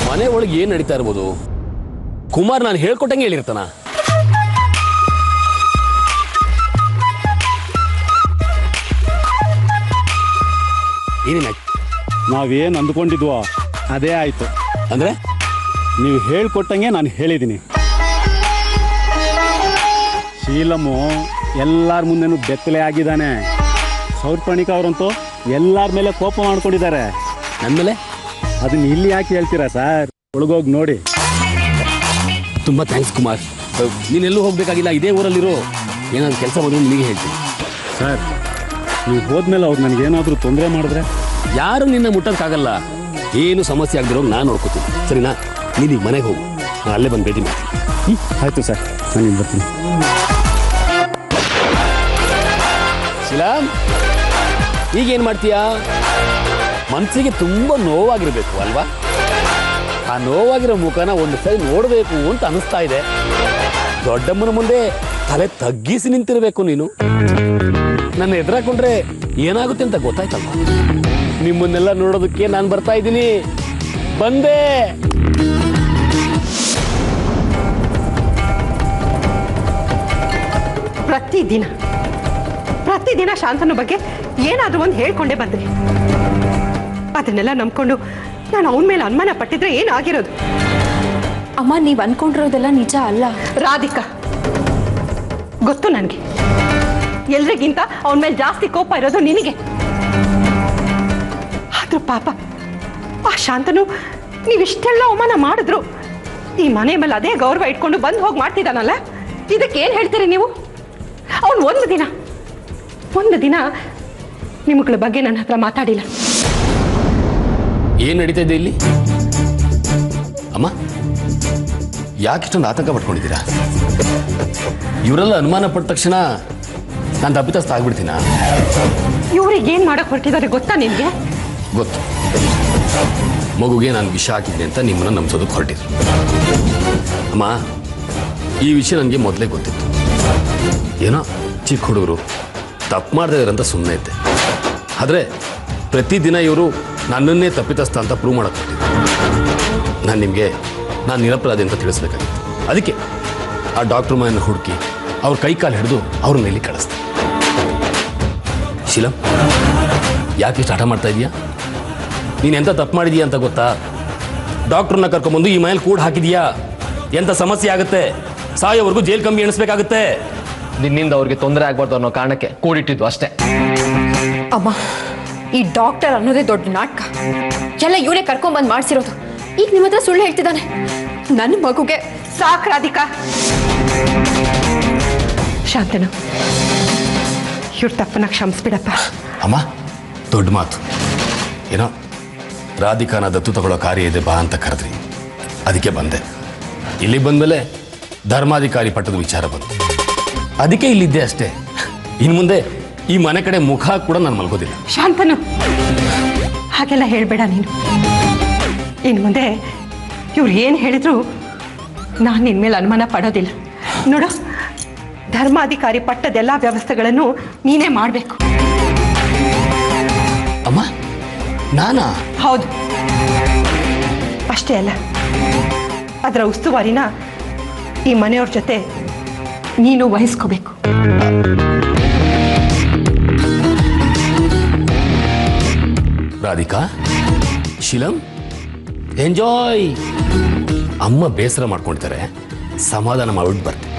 ಮನೆ ಒಳಗೆ ಏನ್ ನಡೀತಾ ಇರ್ಬೋದು? ಕುಮಾರ್ ನಾನು ಹೇಳ್ಕೊಟ್ಟಂಗೆ ಹೇಳಿರ್ತಾನ. ಏನೇನಾಯ್ತು? ನಾವೇನು ಅಂದ್ಕೊಂಡಿದ್ವೋ ಅದೇ ಆಯ್ತು. ಅಂದ್ರೆ ನೀವು ಹೇಳ್ಕೊಟ್ಟಂಗೆ ನಾನು ಹೇಳಿದ್ದೀನಿ. ಶೀಲಮ್ಮು ಎಲ್ಲರ ಮುಂದೆನೂ ಬೆತ್ತಲೆ ಆಗಿದ್ದಾನೆ. ಸೌರ್ಪಣಿಕ ಅವರಂತೂ ಎಲ್ಲರ ಮೇಲೆ ಕೋಪ ಮಾಡ್ಕೊಂಡಿದ್ದಾರೆ. ನನ್ನ ಮೇಲೆ ಅದನ್ನ ಇಲ್ಲಿ ಯಾಕೆ ಹೇಳ್ತೀರಾ ಸರ್? ಒಳಗೋಗಿ ನೋಡಿ. ತುಂಬಾ ಥ್ಯಾಂಕ್ಸ್ ಕುಮಾರ್. ನೀನೆಲ್ಲೂ ಹೋಗ್ಬೇಕಾಗಿಲ್ಲ, ಇದೇ ಊರಲ್ಲಿರೋ. ಏನಾದ್ರು ಕೆಲಸ ಬಂದು ನಿನಗೆ ಹೇಳ್ತೀನಿ. ಸರ್, ನೀವು ಹೋದ್ಮೇಲೆ ಅವ್ರು ನನಗೇನಾದರೂ ತೊಂದರೆ ಮಾಡಿದ್ರೆ? ಯಾರು ನಿನ್ನ ಮುಟ್ಟೋಕ್ಕಾಗಲ್ಲ. ಏನು ಸಮಸ್ಯೆ ಆಗದಿರೋ ನಾನು ನೋಡ್ಕೋತೀನಿ, ಸರಿನಾ? ನೀನೀಗ ಮನೆಗೆ ಹೋಗು, ನಾನು ಅಲ್ಲೇ ಬಂದು ಭೇಟಿ ಮಾಡ್ತೀನಿ. ಆಯಿತು ಸರ್, ನಾನು ಬರ್ತೀನಿ. ಶಿಲಾಮ್, ಈಗೇನು ಮಾಡ್ತೀಯಾ? ಮನಸ್ಸಿಗೆ ತುಂಬ ನೋವಾಗಿರಬೇಕು ಅಲ್ವಾ? ಆ ನೋವಾಗಿರೋ ಮುಖನ ಒಂದು ಸರಿ ನೋಡಬೇಕು ಅಂತ ಅನಿಸ್ತಾ ಇದೆ. ದೊಡ್ಡಮ್ಮನ ಮುಂದೆ ತಲೆ ತಗ್ಗಿಸಿ ನಿಂತಿರಬೇಕು ನೀನು. ನನ್ನ ಎದುರಾಕೊಂಡ್ರೆ ಏನಾಗುತ್ತೆ ಅಂತ ಗೊತ್ತಾಯ್ತಲ್ವ? ನಿಮ್ಮನ್ನೆಲ್ಲ ನೋಡೋದಕ್ಕೆ ನಾನು ಬರ್ತಾ ಇದ್ದೀನಿ. ಬಂದೆ. ಪ್ರತಿದಿನ ಶಾಂತನ ಬಗ್ಗೆ ಏನಾದ್ರೂ ಒಂದು ಹೇಳ್ಕೊಂಡೇ ಬಂದ್ರಿ. ಅದನ್ನೆಲ್ಲ ನಂಬ್ಕೊಂಡು ನಾನು ಅವನ ಮೇಲೆ ಅನುಮಾನ ಪಟ್ಟಿದ್ರೆ ಏನಾಗಿರೋದು? ಅಮ್ಮ, ನೀವು ಅನ್ಕೊಂಡಿರೋದೆಲ್ಲ ನಿಜ ಅಲ್ಲ. ರಾಧಿಕಾ, ಗೊತ್ತು ನನಗೆ. ಎಲ್ರಿಗಿಂತ ಅವನ ಮೇಲೆ ಜಾಸ್ತಿ ಕೋಪ ಇರೋದು ನಿನಗೆ. ಆದ್ರೂ ಪಾಪ ಆ ಶಾಂತನು ನೀವಿಷ್ಟೆಲ್ಲ ಅವಮಾನ ಮಾಡಿದ್ರು ಈ ಮನೆ ಮೇಲೆ ಅದೇ ಗೌರವ ಇಟ್ಕೊಂಡು ಬಂದು ಹೋಗಿ ಮಾಡ್ತಿದ್ದಾನಲ್ಲ, ಇದಕ್ಕೇನು ಹೇಳ್ತೀರಿ ನೀವು? ಅವನು ಒಂದು ದಿನ ನಿಮ್ಮಗಳ ಬಗ್ಗೆ ನನ್ನ ಹತ್ರ ಮಾತಾಡಿಲ್ಲ. ಏನ್ ನಡೀತಾ ಇದೆ ಇಲ್ಲಿ? ಅಮ್ಮ, ಯಾಕಿಷ್ಟೊಂದು ಆತಂಕ ಪಟ್ಕೊಂಡಿದ್ದೀರಾ? ಇವರೆಲ್ಲ ಅನುಮಾನ ಪಟ್ಟ ತಕ್ಷಣ ನಾನು ತಪ್ಪಿತಸ್ಥ ಆಗ್ಬಿಡ್ತೀನ? ಇವ್ರಿಗೆ ಏನ್ ಮಾಡಕ್ ಹೊರಟಿದ್ದಾರೆ ಗೊತ್ತಾ ನಿನ್ಗೆ? ಗೊತ್ತು. ಮಗುಗೆ ನಾನು ವಿಷ ಹಾಕಿದ್ದೆ ಅಂತ ನಿಮ್ಮನ್ನ ನಂಬಿಸೋದಕ್ಕೆ ಹೊರಟಿದ್ರು. ಅಮ್ಮ, ಈ ವಿಷಯ ನನಗೆ ಮೊದಲೇ ಗೊತ್ತಿತ್ತು. ಏನೋ ಚಿಕ್ಕ ಹುಡುಗರು ತಪ್ಪು ಮಾಡ್ತಾ ಇದ್ದಾರಂತ ಸುಮ್ಮನೆ ಇದ್ದೆ. ಆದರೆ ಪ್ರತಿದಿನ ಇವರು ನನ್ನನ್ನೇ ತಪ್ಪಿತಸ್ಥ ಅಂತ ಪ್ರೂವ್ ಮಾಡಕ್ಕೆ ಹೊರಟಿದ್ರು. ನಾನು ನಿರಪರಾಧಿ ಅಂತ ತಿಳಿಸ್ಬೇಕಾಗಿತ್ತು. ಅದಕ್ಕೆ ಆ ಡಾಕ್ಟ್ರ್ ಮನೆಯನ್ನು ಹುಡುಕಿ ಅವ್ರ ಕೈ ಕಾಲು ಹಿಡಿದು ಅವ್ರನ್ನ ಇಲ್ಲಿ ಕಳಿಸ್ದೆ. ಶೀಲಂ, ಯಾಕೆ ಇಷ್ಟು ಹಠ ಮಾಡ್ತಾ ಇದೀಯಾ? ನೀನು ಎಂತ ತಪ್ಪು ಮಾಡಿದೀಯ ಅಂತ ಗೊತ್ತಾ? ಡಾಕ್ಟ್ರನ್ನ ಕರ್ಕೊಂಬಂದು ಈ ಮನೇಲಿ ಕೂಡ ಹಾಕಿದೀಯಾ? ಎಂಥ ಸಮಸ್ಯೆ ಆಗುತ್ತೆ? ಸಾಯೋವರೆಗೂ ಜೈಲ್ ಕಂಬಿ ಎಣಿಸ್ಬೇಕಾಗುತ್ತೆ. ನಿನ್ನಿಂದ ಅವ್ರಿಗೆ ತೊಂದರೆ ಆಗ್ಬಾರ್ದು ಅನ್ನೋ ಕಾರಣಕ್ಕೆ ಕೂಡಿಟ್ಟಿದ್ದು ಅಷ್ಟೇ. ಅಮ್ಮ, ಈ ಡಾಕ್ಟರ್ ಅನ್ನೋದೇ ದೊಡ್ಡ ನಾಟಕ. ಎಲ್ಲ ಇವನೇ ಕರ್ಕೊಂಡ್ಬಂದು ಮಾಡಿಸಿರೋದು. ಈಗ ನಿಮ್ಮ ಹತ್ರ ಸುಳ್ಳು ಹೇಳ್ತಿದ್ದಾನೆ. ನನ್ನ ಮಗುಗೆ ಸಾಕು ರಾಧಿಕಾ. ಶಾಂತನು, ಇವ್ರ ತಪ್ಪನ್ನ ಕ್ಷಮಿಸ್ಬಿಡಪ್ಪ. ಅಮ್ಮ, ದೊಡ್ಡ ಮಾತು. ಏನೋ ರಾಧಿಕಾನ ದತ್ತು ತಗೊಳ್ಳೋ ಕಾರ್ಯ ಇದೆ ಬಾ ಅಂತ ಕರೆದ್ರಿ, ಅದಕ್ಕೆ ಬಂದೆ. ಇಲ್ಲಿ ಬಂದಮೇಲೆ ಧರ್ಮಾಧಿಕಾರಿ ಪಟ್ಟದ ವಿಚಾರ ಬಂತು, ಅದಕ್ಕೆ ಇಲ್ಲಿದ್ದೆ ಅಷ್ಟೇ. ಇನ್ನು ಮುಂದೆ ಈ ಮನೆ ಕಡೆ ಮುಖ ಕೂಡ ನಾನು ಮಲ್ಗೋದಿಲ್ಲ. ಶಾಂತನು, ಹಾಗೆಲ್ಲ ಹೇಳ್ಬೇಡ ನೀನು. ಇನ್ನು ಮುಂದೆ ಇವ್ರು ಏನು ಹೇಳಿದ್ರು ನಾನು ನಿನ್ನ ಮೇಲೆ ಅನುಮಾನ ಪಡೋದಿಲ್ಲ. ನೋಡು, ಧರ್ಮಾಧಿಕಾರಿ ಪಟ್ಟದೆಲ್ಲ ವ್ಯವಸ್ಥೆಗಳನ್ನು ನೀನೇ ಮಾಡಬೇಕು. ಅಮ್ಮ, ನಾನಾ? ಹೌದು. ಅಷ್ಟೇ ಅಲ್ಲ, ಅದರ ಉಸ್ತುವಾರಿನ ಈ ಮನೆಯವ್ರ ಜೊತೆ ನೀನು ವಹಿಸ್ಕೋಬೇಕು. ರಾಧಿಕಾ, ಶೀಲಂ, ಎಂಜಾಯ್. ಅಮ್ಮ ಬೇಸರ ಮಾಡ್ಕೊಳ್ತಾರೆ, ಸಮಾಧಾನ ಮಾಡ್ಬಿಟ್ಟು ಬರ್ತೀನಿ.